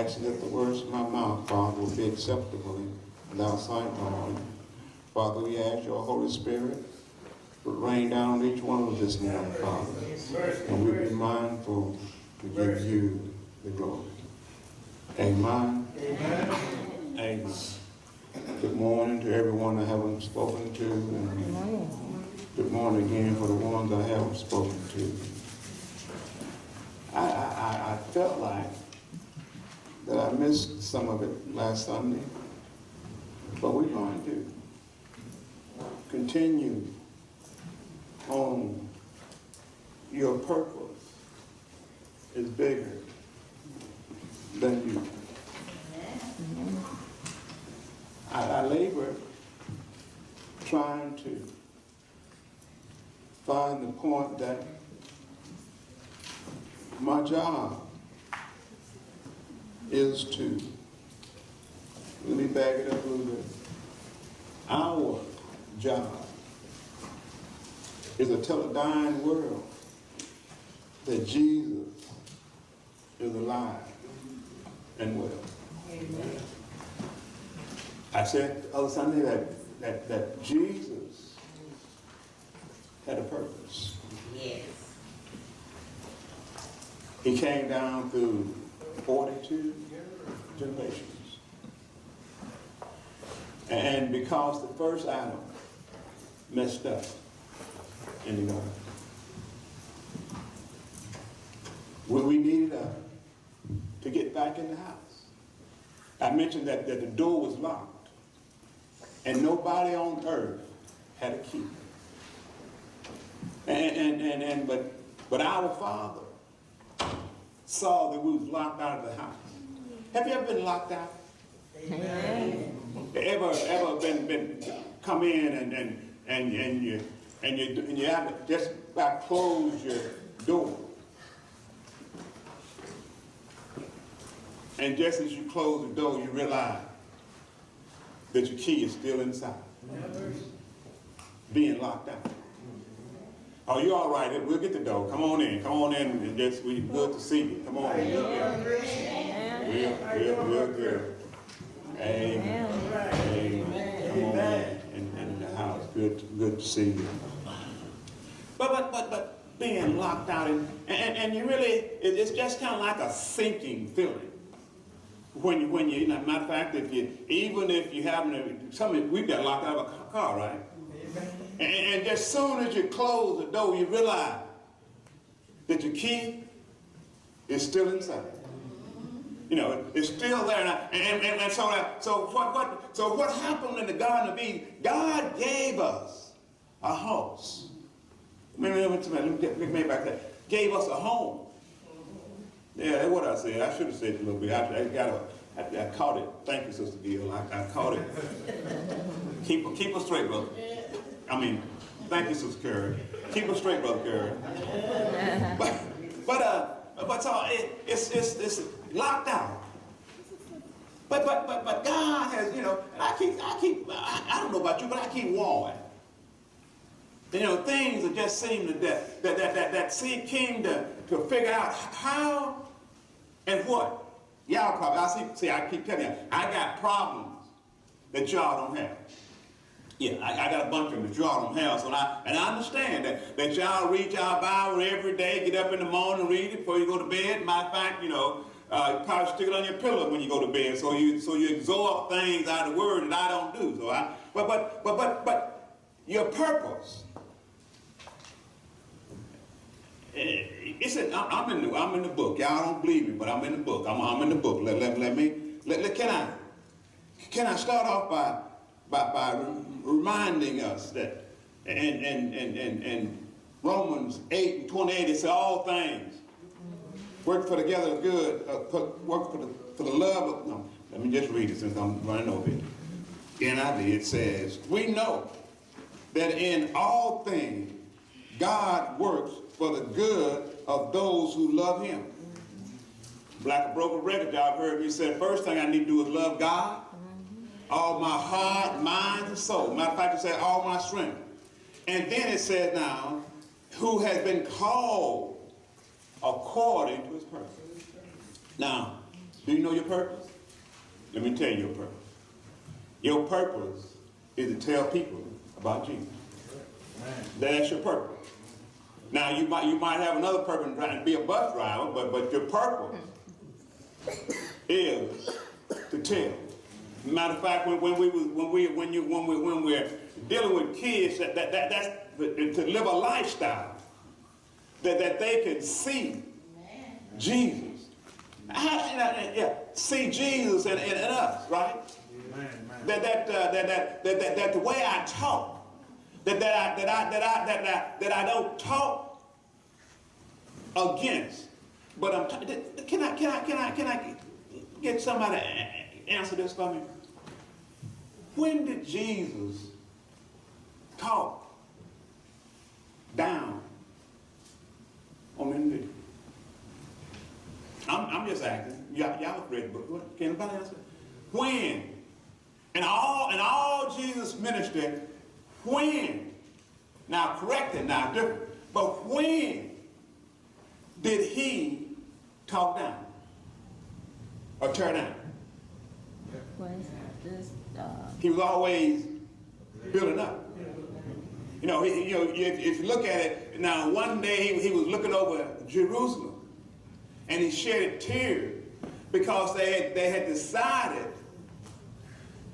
ask that the words of my mouth, Father, will be acceptable in thy sight, Lord. Father, we ask your Holy Spirit would rain down on each one of us this morning, Father. And we be mindful to give you the glory. Amen. Amen. Amen. Good morning to everyone I haven't spoken to. And good morning again for the ones I haven't spoken to. I felt like that I missed some of it last Sunday, but we're going to continue on. Your purpose is bigger than you. I labor trying to find the point that my job is to, let me back it up a little bit. Our job is to tell a dying world that Jesus is alive and well. Amen. I said the other Sunday that Jesus had a purpose. Yes. He came down through 42 generations. And because the first Adam messed up in the garden, we needed to get back in the house. I mentioned that the door was locked and nobody on earth had a key. But our Father saw that we was locked out of the house. Have you ever been locked out? Amen. Ever been come in and you have to just about close your door, and just as you close the door, you realize that your key is still inside, being locked out. Oh, you all right? We'll get the door. Come on in. Come on in. And just we good to see you. Come on in. Real good. Amen. Amen. Come on in the house. Good to see you. But being locked out and you really, it's just kind of like a sinking feeling. When you matter of fact, even if you happen we've got locked out of a car, right? And just soon as you close the door, you realize that your key is still inside. You know, it's still there. And so what happened in the Garden of Eden? God gave us a house. Let me get back there. Gave us a home. Yeah, that's what I said. I should have said it a little bit. I caught it. Thank you, Sister Gill. I caught it. Keep us straight, brother. Thank you, Sister Curry. Keep us straight, Brother Curry. But so it's locked out. But God has, and I don't know about you, but I keep warning. Things that just seem that seem to figure out how and what. Y'all probably, I keep telling you, I got problems that y'all don't have. Yeah, I got a bunch of them that y'all don't have. So I understand that y'all read y'all Bible every day, get up in the morning, read it before you go to bed. Matter of fact, you probably stick it on your pillow when you go to bed, so you absorb things out of the Word that I don't do. So but your purpose. I'm in the book. Y'all don't believe me, but I'm in the book. I'm in the book. Can I start off by reminding us that in Romans 8:28 it says all things work for together good, work for the love of, no, let me just read it since I'm running over it. NIV, it says, we know that in all things God works for the good of those who love him. Black Broken Record, y'all heard me say, first thing I need to do is love God. All my heart, mind, and soul. Matter of fact, it said all my strength. And then it said now, who has been called according to his purpose. Now, Do you know your purpose? Let me tell you your purpose. Your purpose is to tell people about Jesus. That's your purpose. Now you might have another purpose trying to be a bus driver, but your purpose is to tell. Matter of fact, when we're dealing with kids, that's to live a lifestyle that they can see Jesus. See Jesus in us, right? That the way I talk, that I don't talk against, but can I get somebody to answer this for me? When did Jesus talk down on individuals? I'm just asking. Y'all read the book. Can anybody answer? When? And all Jesus' ministry, when? Now correct it now, different. But when did he talk down? Or tear down? He was always building up. You know, if you look at it, now one day he was looking over Jerusalem and he shed tears because they had decided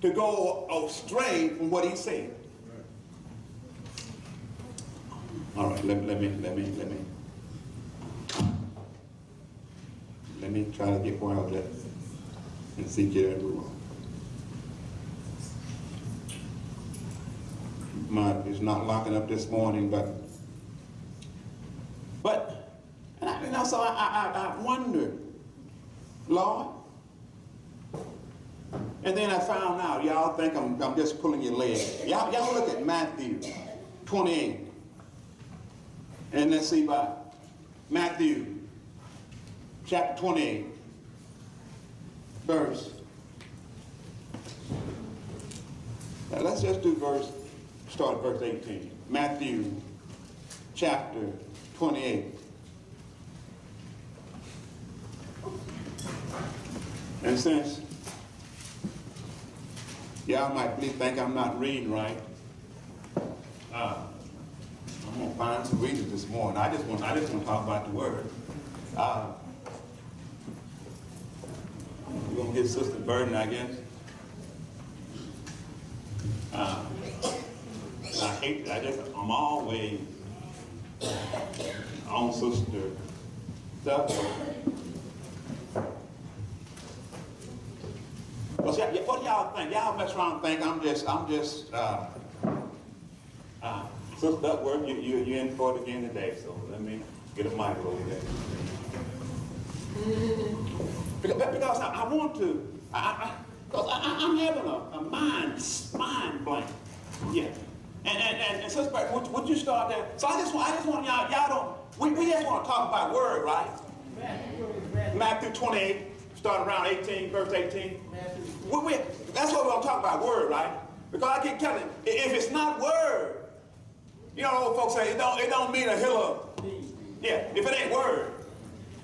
to go astray from what he said. All right, let me try to get where I was at and see get everywhere. It's not locking up this morning, so I wondered, Lord, and then I found out, y'all think I'm just pulling your leg. Y'all look at Matthew 28, and let's see about Matthew chapter 28, verse. Now let's just do start at verse 18. Matthew chapter 28. And since y'all might think I'm not reading right, I'm gonna find some readers this morning. I just want to talk about the word. We're gonna get Sister Burden, I guess. I'm always on Sister stuff. What do y'all think? Y'all mess around and think I'm just Sister Duckworth, you're in for it again today, so let me get a mic over there. Because I want to, because I'm having a mind blank. Yeah. And Sister Burton, would you start there? So I just want y'all don't, we just want to talk about word, right? Matthew 28, start around 18, verse 18. That's what we're going to talk about, word, right? Because I keep telling you, if it's not word, you know, old folks say, it don't mean a hill of, yeah, if it ain't word.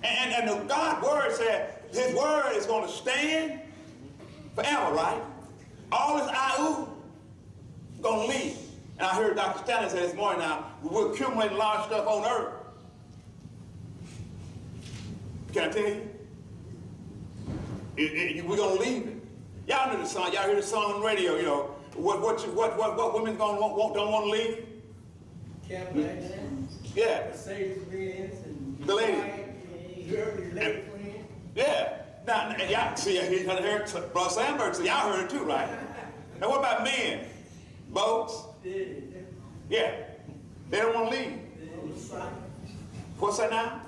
And the God word said, his word is going to stand forever, right? All this going to leave. And I heard Dr. Stanley say this morning now, we're accumulating a lot of stuff on earth. Can I tell you? We're going to leave it. Y'all know the song. Y'all hear the song on the radio, you know. What women don't want to leave? Yeah. The lady. Yeah. Now, y'all see, y'all heard Brother Sandberg say, y'all heard it too, right? Now, what about men? Boats? Yeah. They don't want to leave. What's that now?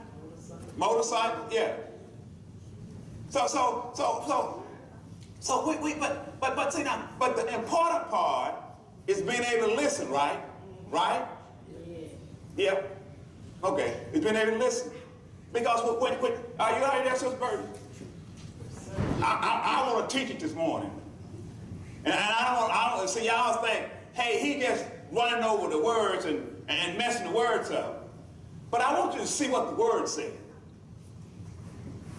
Motorcycle? Yeah. But see now, but the important part is being able to listen, right? Right? Yep. Okay. It's being able to listen. Because when are you out here there, Sister Burton? I want to teach it this morning. And I don't see y'all think, hey, he just running over the words and messing the words up. But I want you to see what the word said.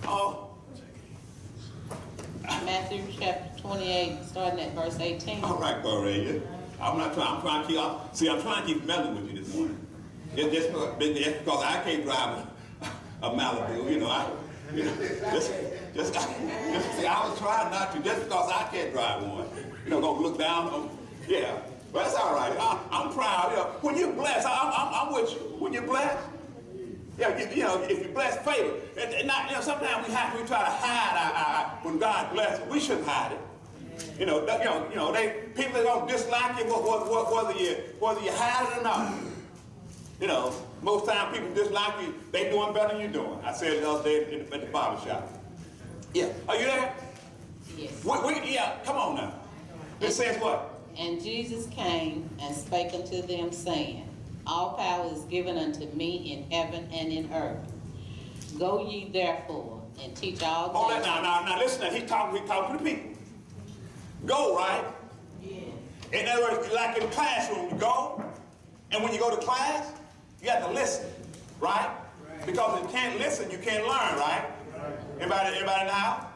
Oh, Matthew chapter 28, starting at verse 18. All right, Gloria. I'm trying to keep melting with you this morning. Just because I can't drive a Malibu, see, I was trying not to, just because I can't drive one. Gonna look down on, yeah. But that's all right. I'm proud. When you're blessed, I'm with you. When you're blessed, if you're blessed, favor. And not, sometimes we try to hide when God blesses. We shouldn't hide it. People that don't dislike you, whether you hide it or not. Most times people dislike you. They doing better than you doing. I said it the other day at the barber shop. Yeah. Are you there? Yes. Yeah. Come on now. It says what? And Jesus came and spake unto them, saying, All power is given unto me in heaven and in earth. Go ye therefore and teach all nations. Now listen. He talking to the people. Go, right? Yeah. In other words, like in the classroom, you go, and when you go to class, you have to listen, right? Because if you can't listen, you can't learn, right? Everybody in the house?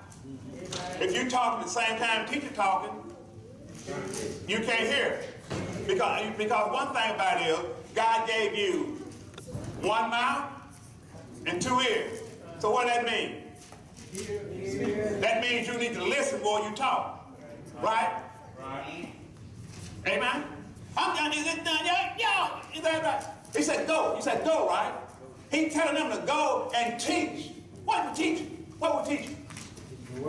If you talking at the same time teacher talking, you can't hear. Because one thing about it is, God gave you one mouth and 2 ears. So what does that mean? That means you need to listen while you talk. Right? Amen? Is that right? He said go. He said go, right? He telling them to go and teach. What we teaching? What we teaching?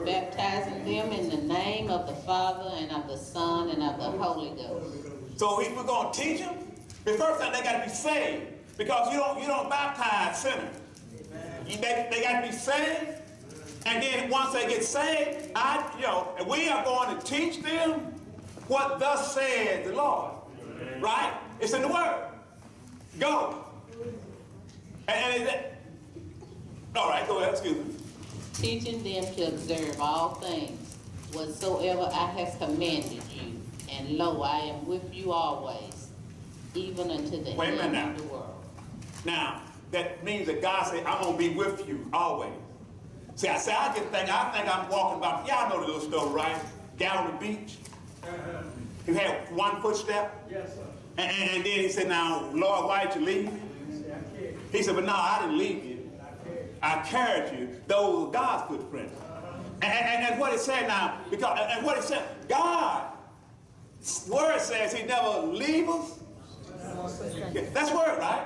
Baptizing them in the name of the Father and of the Son and of the Holy Ghost. So we're going to teach them. The first thing, they got to be saved. Because you don't baptize sinners. They got to be saved. And then once they get saved, and we are going to teach them what thus said the Lord. Right? It's in the Word. Go. All right, go ahead, excuse me. Teaching them to observe all things, whatsoever I have commanded you. And lo, I am with you always, even unto the end of the world. Now, that means that God said, I'm going to be with you always. See, I think I'm walking by. Y'all know the little story, right? Down on the beach. He had one footstep. Yes, sir. And then he said, now, Lord, why did you leave me? He said, but no, I didn't leave you. I carried you. Those were God's footprints. And what it said now, and what it said, God's word says he never leaves us. That's word, right?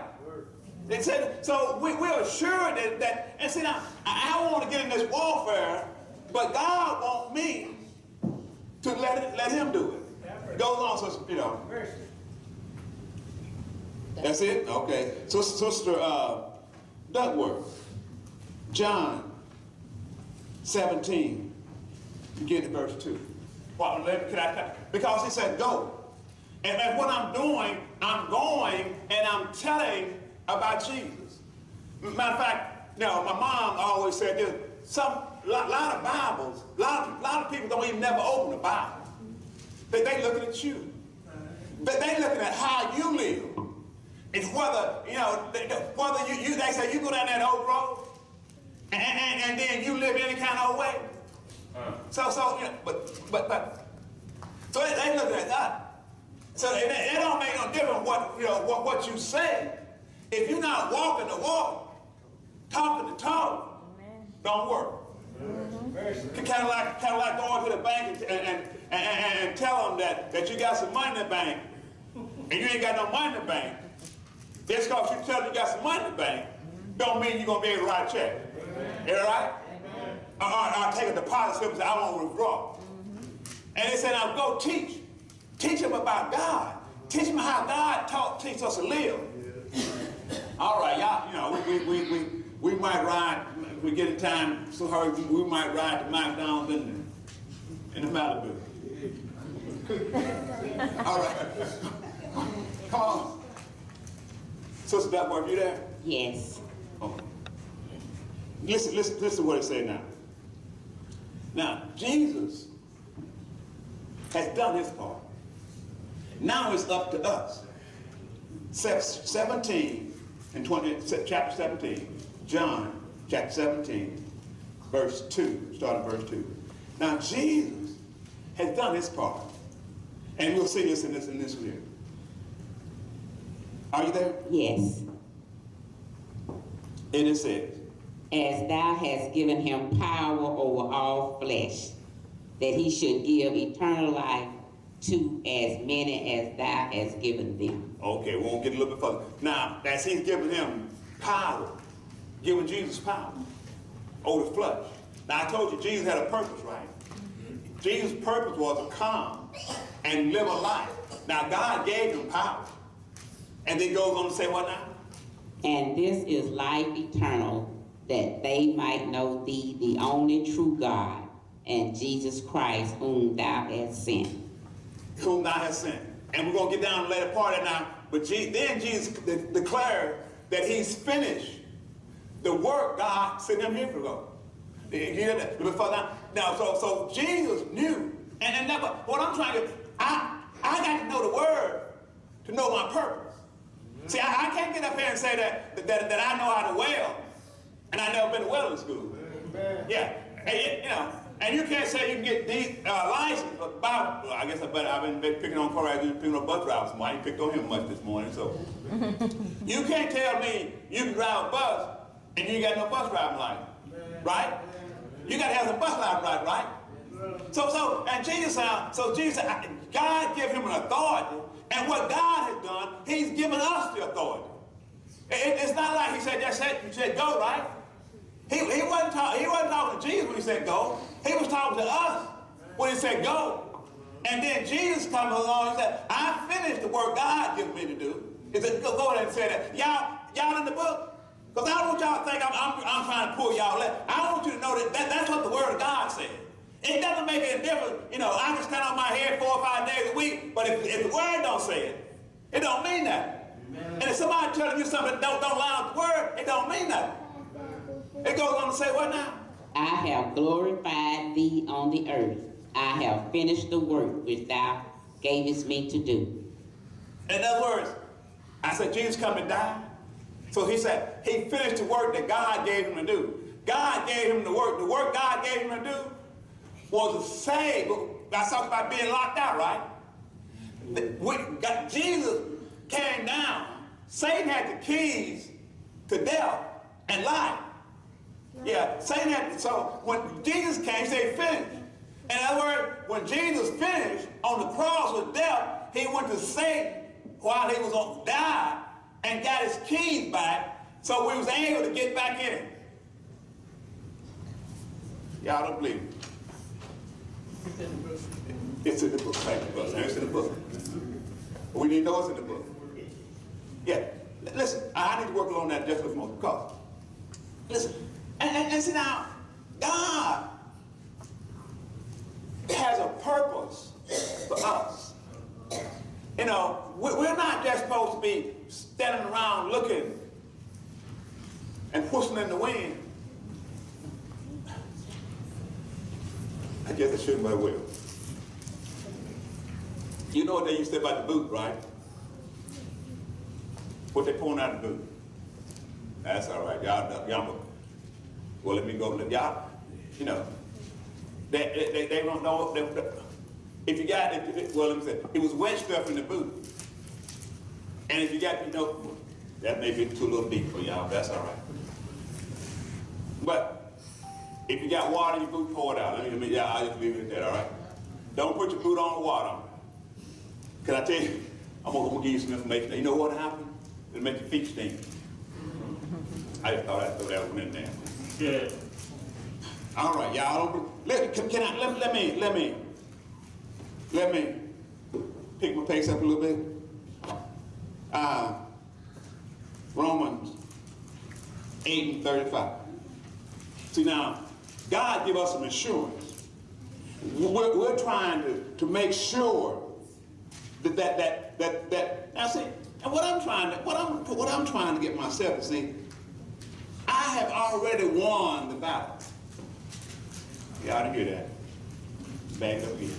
It said, so we're assured that, and see now, I don't want to get in this warfare, but God wants me to let him do it. Goes on, so, That's it? Okay. So, Sister Duckworth, John 17, begin at verse 2. Well, because he said go. And what I'm doing, I'm going and I'm telling about Jesus. Matter of fact, my mom always said this. A lot of Bibles, a lot of people don't even never open the Bible. They looking at you. They looking at how you live. It's whether they say you go down that old road and then you live any kind of way. So they looking at that. So it don't make no difference what you say. If you're not walking the walk, talking the talk, don't work. Kind of like going to the bank and tell them that you got some money in the bank and you ain't got no money in the bank. Just because you tell them you got some money in the bank, don't mean you're going to be able to write a check. Is that right? Or take a deposit slip and say, I want to withdraw. And they said, now go teach. Teach them about God. Teach them how God teach us to live. All right, y'all, we might ride, we get in time so hard, we might ride the McDonald's in the Malibu. All right. Come on. Sister Duckworth, you there? Yes. Okay. Listen to what it says now. Now, Jesus has done his part. Now it's up to us. 17 and 20, chapter 17, John chapter 17, verse 2, starting verse 2. Now Jesus has done his part. And we'll see this in this here. Are you there? Yes. And it says, As thou hast given him power over all flesh, that he should give eternal life to as many as thou hast given them. okay, we won't get a little bit further. Now, that's he's giving him power, giving Jesus power over the flesh. Now, I told you Jesus had a purpose, right? Jesus' purpose was to come and live a life. Now, God gave him power. And then goes on to say what now? And this is life eternal, that they might know thee, the only true God, and Jesus Christ, whom thou hast sent. Whom thou hast sent. And we're going to get down to the later part of that now. But then Jesus declared that he's finished the work God sent him here for. You hear that? Before that. Now, so Jesus knew. And that's what I'm trying to, I got to know the word to know my purpose. See, I can't get up here and say that I know how to weld, and I've never been to welding school. Yeah, and, you know, and you can't say you can get these license. Well, I guess I've been picking on Corey, I've been picking on bus drivers. I ain't picked on him much this morning, so. You can't tell me you can drive a bus and you ain't got no bus driving license, right? You got to have some bus driving license, right? And Jesus said, God gave him an authority. And what God has done, he's given us the authority. It's not like he said, you said go, right? He wasn't talking to Jesus when he said go. He was talking to us when he said go. And then Jesus comes along and said, I finished the work God given me to do. He said, go ahead and say that. Y'all in the book? Because I don't want y'all to think I'm trying to pull y'all in. I want you to know that's what the word of God said. It doesn't make any difference. You know, I can stand on my head 4 or 5 days a week, but if the word don't say it, it don't mean that. And if somebody telling you something that don't line up the word, it don't mean that. It goes on to say what now? I have glorified thee on the earth. I have finished the work which thou gavest me to do. In other words, I said Jesus come and die. So he said he finished the work that God gave him to do. God gave him the work. The work God gave him to do was to save. I talked about being locked out, right? Jesus came down. Satan had the keys to death and life. Yeah, Satan had. So when Jesus came, he said he finished. In other words, when Jesus finished on the cross with death, he went to Satan while he was on die and got his keys back, so we was able to get back in. Y'all don't believe it. It's in the book. Thank you, brother. It's in the book. We need to know it's in the book. Yeah. Listen, I need to work on that just a little more because, listen, and see now, God has a purpose for us. You know, we're not just supposed to be standing around looking and whistling in the wind. I guess I shouldn't, but I will. You know what they used to say about the boot, right? What they pulling out of the boot. That's all right. Y'all, well, let me go. Y'all, you know, they don't know. If you got, well, let me say, it was wet stuff in the boot. And if you got, you know, that may be too little deep for y'all. That's all right. But if you got water in your boot, pour it out. Yeah, I'll just leave it at that, all right? Don't put your boot on the water. Can I tell you? I'm gonna give you some information. You know what happened? It'll make your feet stink. I just thought I'd throw that one in there. Yeah. All right, y'all. Let me pick my pace up a little bit. Romans 8:35. See now, God give us some assurance. We're trying to make sure that now see, and what I'm trying to get myself to see, I have already won the battle. You ought to hear that. Back up here.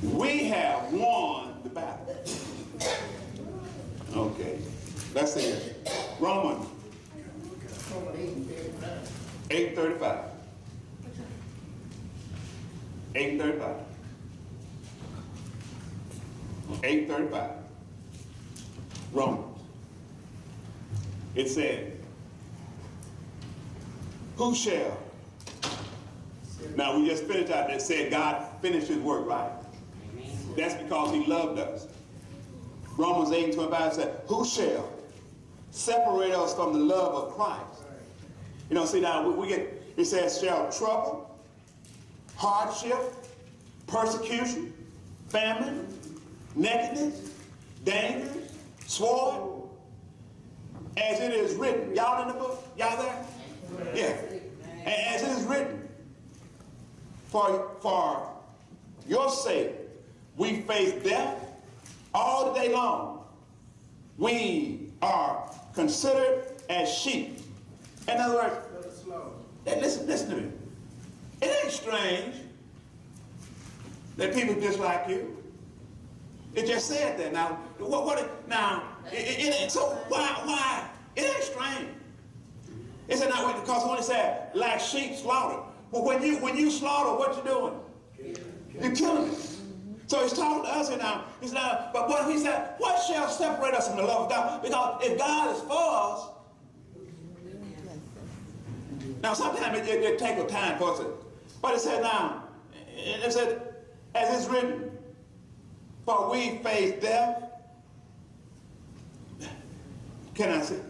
We have won the battle. Okay. Let's see it. Romans 8:35. 8:35. 8:35. Romans. It said, who shall? Now we just finished out that said God finished his work, right? That's because he loved us. Romans 8:25 said, who shall separate us from the love of Christ? You know, see now we get, it says, shall trouble, hardship, persecution, famine, nakedness, dangers, sword, as it is written. Y'all in the book? Y'all there? Yeah. As it is written, for your sake, we face death all the day long. We are considered as sheep. In other words, listen to me. It ain't strange that people dislike you. It just said that. Now, so why? It ain't strange. It said now because when it said like sheep slaughtered. Well, when you slaughter, what you doing? You're killing it. So he's talking to us here now. He's now, but what he said, what shall separate us from the love of God? Because if God is for us, now sometimes it takes a time for us. But it said now, it said, as it's written, for we face death. Can I say?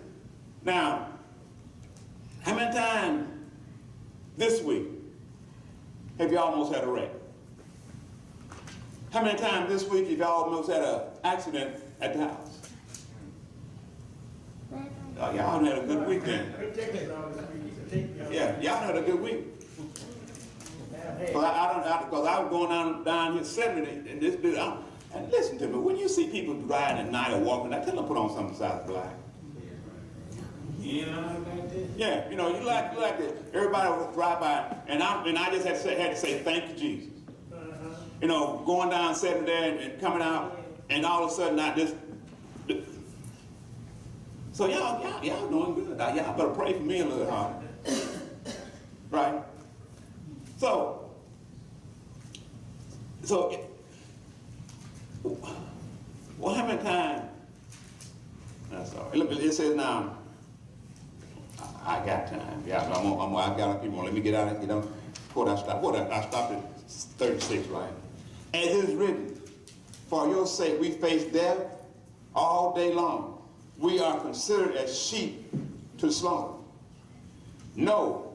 Now, how many times this week have you almost had a wreck? How many times this week have you almost had an accident at the house? Oh, y'all had a good weekend. Yeah, y'all had a good week. Because I was going down here Saturday, and this dude, and listen to me, when you see people riding at night or walking, I tell them to put on something besides black. You know like this? Yeah, you know, you like it. Everybody would drive by, and I just had to say thank you, Jesus. You know, going down Saturday and coming out, and all of a sudden I just. So y'all doing good. Y'all better pray for me a little harder, right? So well, how many times? That's all right. It says now. I got time. Yeah, I got a few more. Let me get out of here. I stopped at 36, right? As it is written, for your sake we face death all day long. We are considered as sheep to slaughter. No,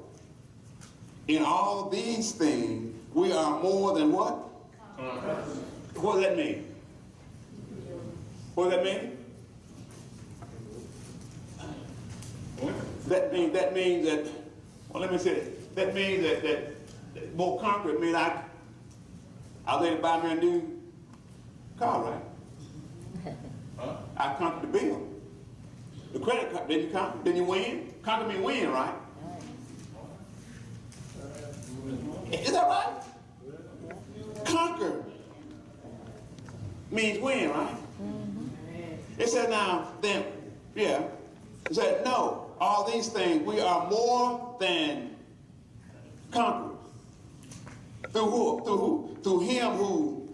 in all these things we are more than what? What does that mean? What does that mean? That means that, well, let me say it. That means that more conquered means I was able to buy me a new car, right? Huh? I conquered the bill. The credit card, didn't you conquer? Didn't you win? Conquer means win, right? Is that right? Conquer means win, right? It said now, then, yeah. It said, no, all these things, we are more than conquerors. Through who? Through who? Through him who.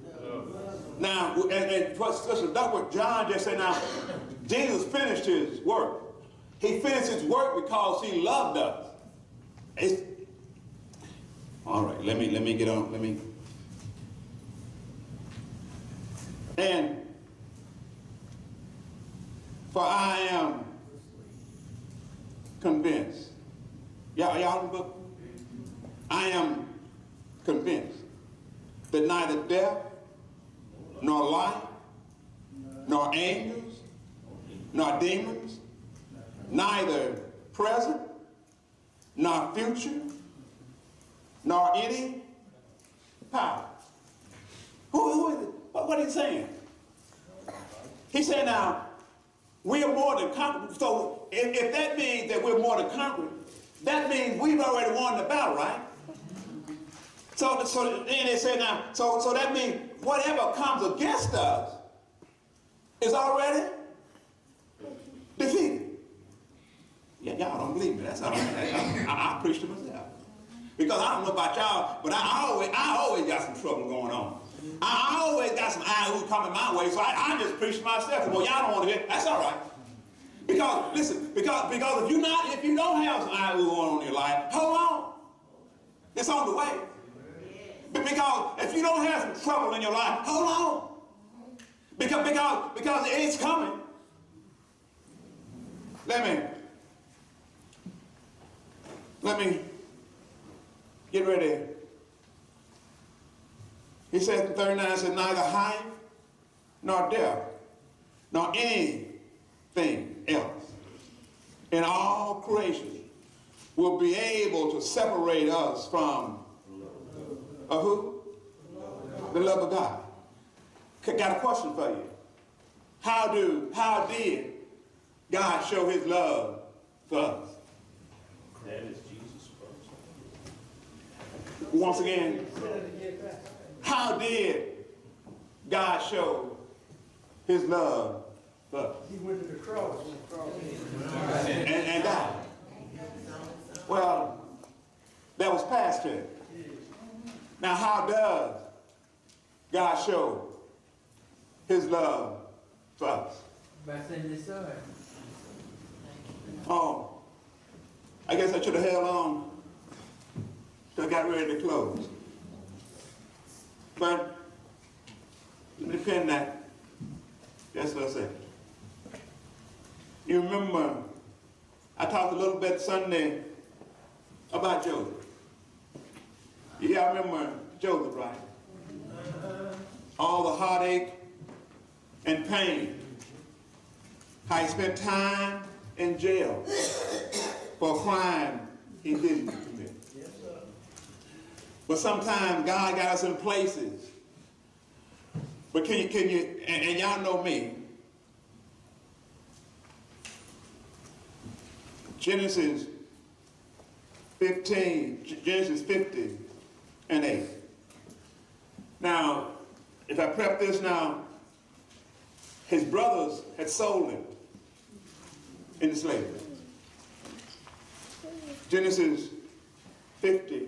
Now, and what John just said now, Jesus finished his work. He finished his work because he loved us. All right, let me get on, and for I am convinced. Y'all in the book? I am convinced that neither death, nor life, nor angels, nor demons, neither present, nor future, nor any power. Who is it? What is he saying? He said now, we are more than conquerors. So if that means that we're more than conquerors, that means we've already won the battle, right? So then they say now, so that means whatever comes against us is already defeated. Yeah, y'all don't believe me. That's all right. I preach to myself. Because I don't know about y'all, but I always got some trouble going on. I always got some who coming my way, so I just preach to myself. Well, y'all don't want to hear. That's all right. Because listen, because if you don't have some who going on in your life, hold on. It's on the way. Because if you don't have some trouble in your life, hold on. Because it's coming. Let me get ready. He says in 39, said, neither height nor depth, nor anything else in all creation will be able to separate us from who? The love of God. Got a question for you. How did God show his love for us? That is Jesus first. Once again, how did God show his love for us? He went to the cross. And died. Well, that was past tense. Now, how does God show his love for us? By sending his son. Oh, I guess I should have held on till I got ready to close. But let me pin that just for a second. You remember, I talked a little bit Sunday about Joseph. Yeah, I remember Joseph, right? All the heartache and pain. How he spent time in jail for a crime he didn't commit. But sometimes God got us in places. But can you, and y'all know me, Genesis 50 and 8. Now, if I prep this now, his brothers had sold him into slavery. Genesis 50,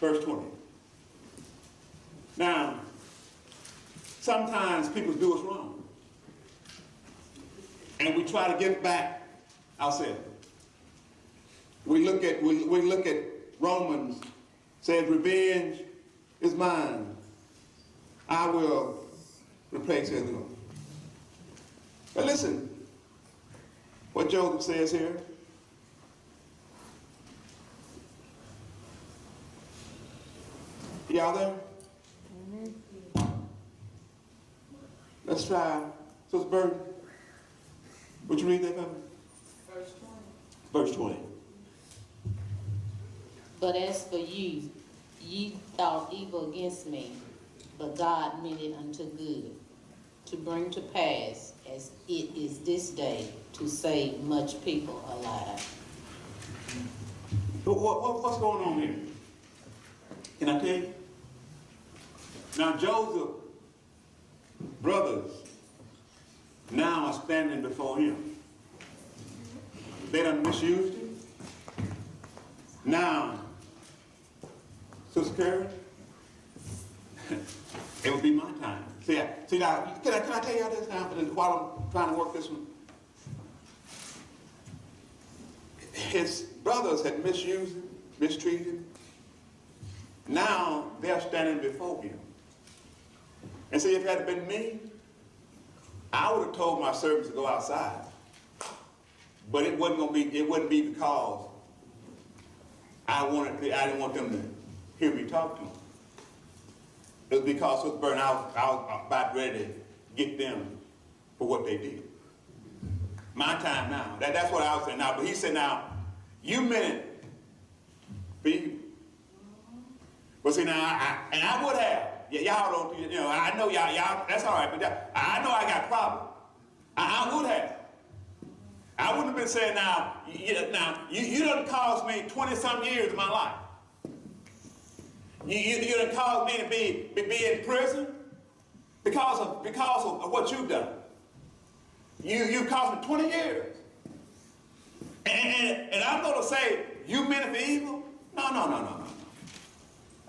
verse 20. Now, sometimes people do us wrong. And we try to get back ourselves. We look at Romans, says, revenge is mine. I will repay, says the Lord. But listen, what Joseph says here. Y'all there? Let's try. Sister Burton, would you read that for me? Verse 20. Verse 20. But as for you, ye thought evil against me, but God meant it unto good, to bring to pass, as it is this day, to save much people alive. What's going on here? Can I tell you? Now Joseph's brothers now are standing before him. They done misused him. Now, Sister Carrie, it would be my time. See now, can I tell y'all this now while I'm trying to work this one? His brothers had misused him, mistreated him. Now they're standing before him. And see, if it had been me, I would have told my servants to go outside. But it wouldn't be because I didn't want them to hear me talk to them. It was because Sister Burton, I was about ready to get them for what they did. My time now. That's what I was saying now. But he said, now, you meant it for you. But see, now, I would have. Y'all don't, I know y'all, that's all right, but I know I got problems. I would have. I wouldn't have been saying, you done cost me 20-some years of my life. You done caused me to be in prison because of what you've done. You cost me 20 years. And I'm going to say, you meant it for evil, No.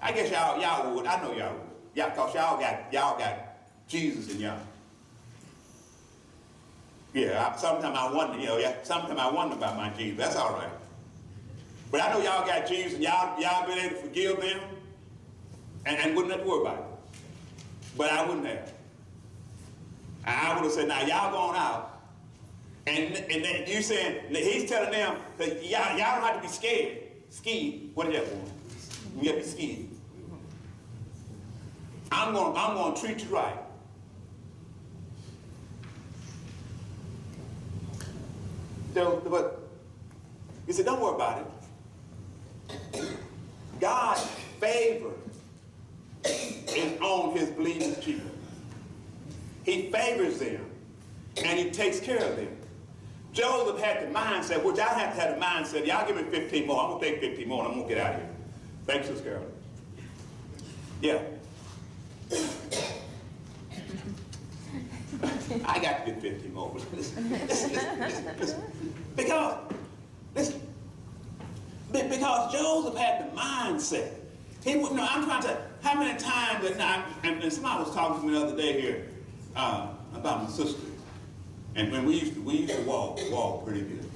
I guess y'all would. I know y'all would. Yeah, cause y'all got Jesus in y'all. Yeah, sometimes I wonder, sometimes I wonder about my Jesus. That's all right. But I know y'all got Jesus and y'all been able to forgive them and wouldn't have to worry about it. But I wouldn't have. I would have said, now y'all going out. And then you saying, he's telling them that y'all don't have to be scared. Scared. What is that for? You got to be scared. I'm going to treat you right. So, but he said, don't worry about it. God's favor is on his believing people. He favors them and he takes care of them. Joseph had the mindset, which I have to have the mindset, y'all give me 15 more. I'm going to take 15 more and I'm going to get out of here. Thanks, Sister Carolyn. Yeah. I got to get 15 more. Listen. Because Joseph had the mindset. He would know. I'm trying to. How many times and somebody was talking to me the other day here about my sister, and when we used to walk pretty good.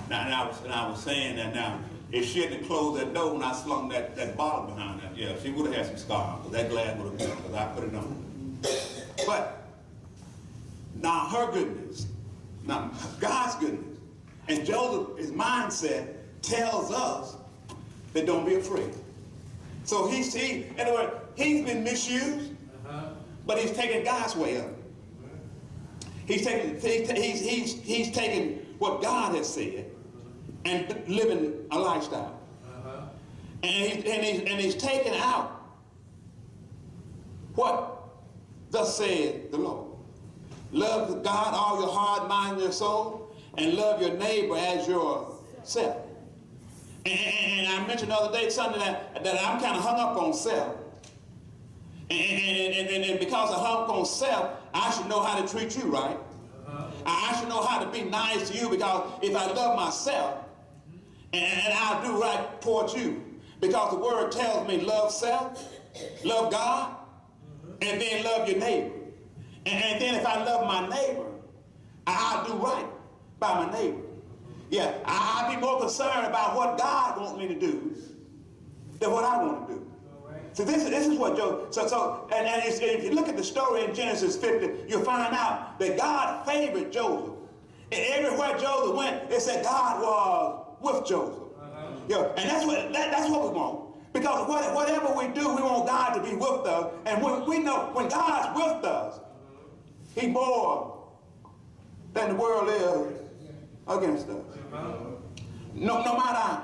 Now, and I was saying that now, if she hadn't closed that door when I slung that bottle behind her, yeah, she would have had some scars. But that glass would have been because I put it on. But now her goodness, now God's goodness, and Joseph, his mindset tells us that don't be afraid. So in other words, he's been misused, but he's taken God's way up. He's taken what God has said and living a lifestyle. And he's taken out what thus said the Lord. Love God all your heart, mind, and your soul, and love your neighbor as yourself. And I mentioned the other day something that I'm kind of hung up on self. And because I hung up on self, I should know how to treat you right. I should know how to be nice to you, because if I love myself, and I'll do right towards you, because the word tells me love self, love God, and then love your neighbor. And then if I love my neighbor, I'll do right by my neighbor. Yeah, I'll be more concerned about what God wants me to do than what I want to do. So this is what Joseph, and if you look at the story in Genesis 50, you'll find out that God favored Joseph. And everywhere Joseph went, it said God was with Joseph. Yeah, and that's what we want. Because whatever we do, we want God to be with us. And we know when God's with us, He's more than the world is against us. No matter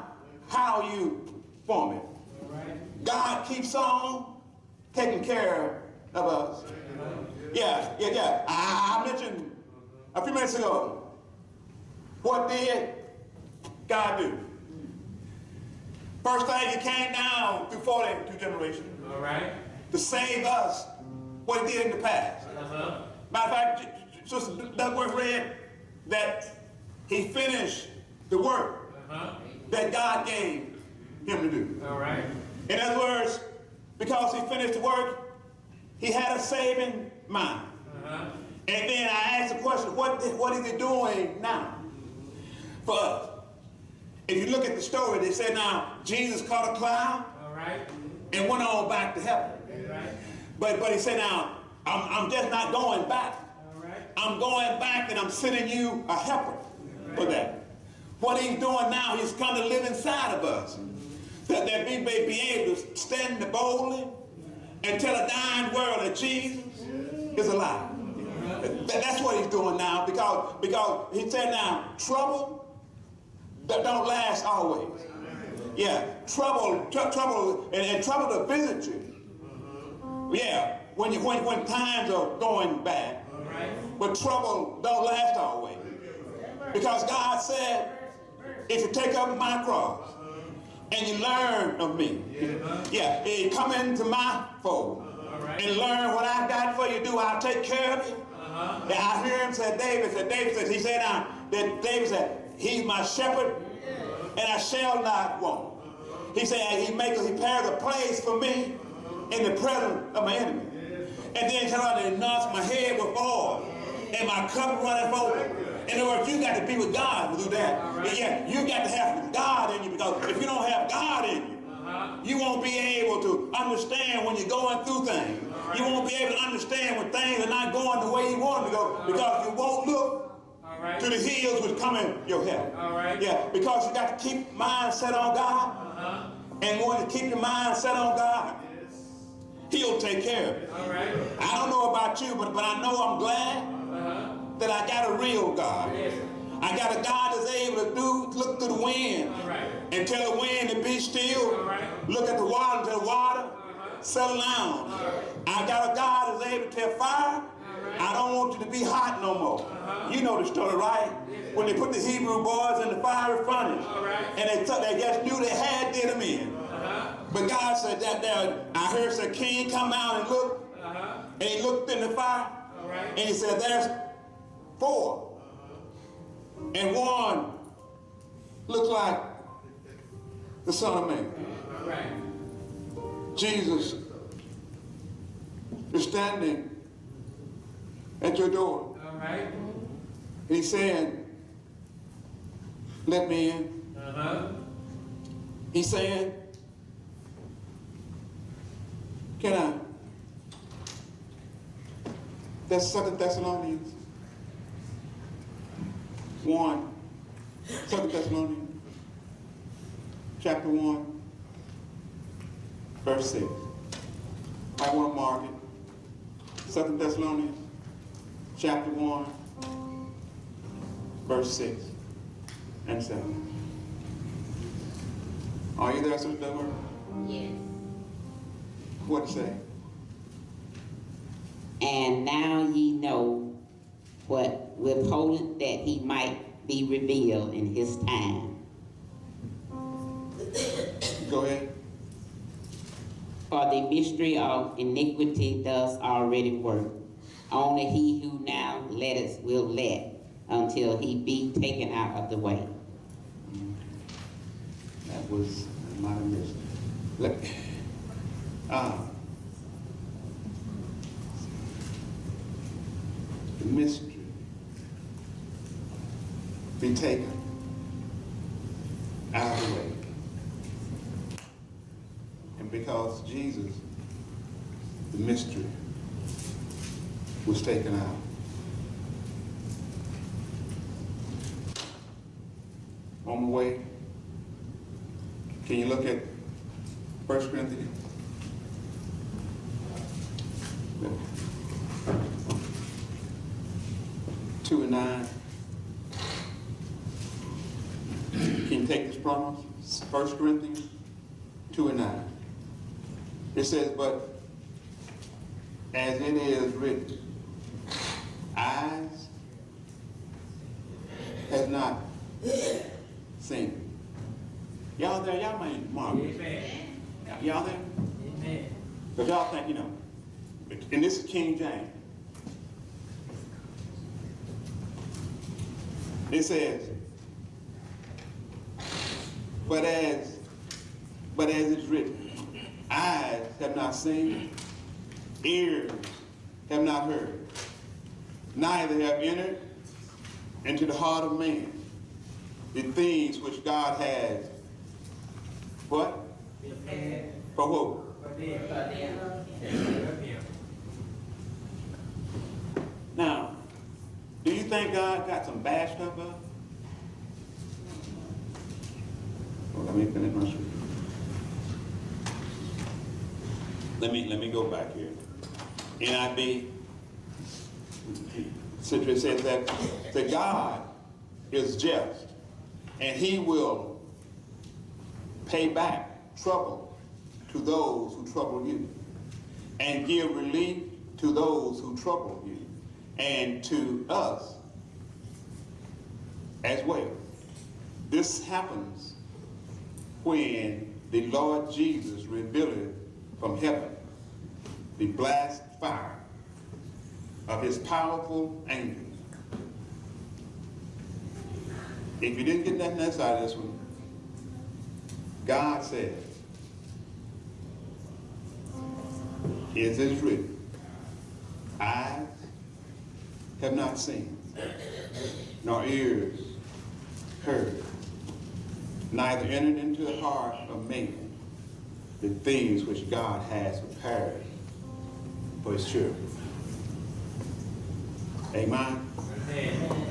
how you form it. God keeps on taking care of us. Yeah. I mentioned a few minutes ago, what did God do? First thing, He came down through 42 generations. All right. To save us, what He did in the past. Matter of fact, Sister Duckworth read that He finished the work that God gave Him to do. All right. In other words, because He finished the work, He had a saving mind. And then I asked the question, what is He doing now for us? If you look at the story, they said now Jesus caught a cloud and went on back to heaven. But He said now, I'm just not going back. I'm going back and I'm sending you a helper for that. What He's doing now, He's come to live inside of us. That we may be able to stand boldly and tell a dying world that Jesus is alive. That's what He's doing now, because He said now, trouble that don't last always. Yeah, trouble and trouble to visit you. Yeah, when times are going bad. But trouble don't last always. Because God said, if you take up my cross, and you learn of me. Yeah, you come into my fold and learn what I've got for you to do. I'll take care of you. Yeah, I hear him say, David said, he said, David said, He's my shepherd and I shall not want. He said, he prepares a place for me in the presence of my enemy. And then he said, he anoints my head with oil, and my cup runneth over. In other words, you got to be with God to do that. Yeah, you got to have God in you, because if you don't have God in you, you won't be able to understand when you're going through things. You won't be able to understand when things are not going the way you want them to go, because you won't look to the hills which come in your help. Yeah, because you got to keep mind set on God. And when you keep your mind set on God, He'll take care of it. I don't know about you, but I know I'm glad that I got a real God. I got a God that's able to look through the wind and tell the wind to be still. Look at the water and tell the water, settle down. I got a God that's able to tell fire, I don't want you to be hot no more. You know the story, right? When they put the Hebrew boys in the fiery furnace, and they just knew they had to get them in. But God said that there, I heard the king come out and look, and he looked in the fire, and he said, there's 4, and 1 looks like the Son of Man. Jesus is standing at your door. He's saying, let me in. He's saying, can I? That's 2 Thessalonians 1. 2 Thessalonians chapter 1, verse 6. I want to mark it. 2 Thessalonians chapter 1, verse 6 and 7. Are you there, Sister Deborah? Yes. What it say? And now ye know what withholdeth that he might be revealed in his time. Go ahead. For the mystery of iniquity does already work. Only he who now letteth will let until he be taken out of the way. That was my mistake. Look. The mystery be taken out of the way. And because Jesus, the mystery, was taken out. On the way, can you look at 1 Corinthians? 2 and 9. Can you take this promise? 1 Corinthians 2 and 9. It says, but as it is written, eyes have not seen. Y'all there? Y'all might mark it. Y'all there? Amen. Because y'all think, you know, and this is King James. It says, but as it's written, eyes have not seen, ears have not heard, neither have entered into the heart of man the things which God has, what? For who? Now, do you think God got some bad stuff up? Well, let me finish my scripture. Let me go back here. NIV, Citrus says that God is just, and He will pay back trouble to those who trouble you, and give relief to those who trouble you, and to us as well. This happens when the Lord Jesus revealed from heaven the blast fire of His powerful angels. If you didn't get that next out of this one, God said, "It is written, eyes have not seen, nor ears heard, neither entered into the heart of man the things which God has prepared for his children." Amen. Amen.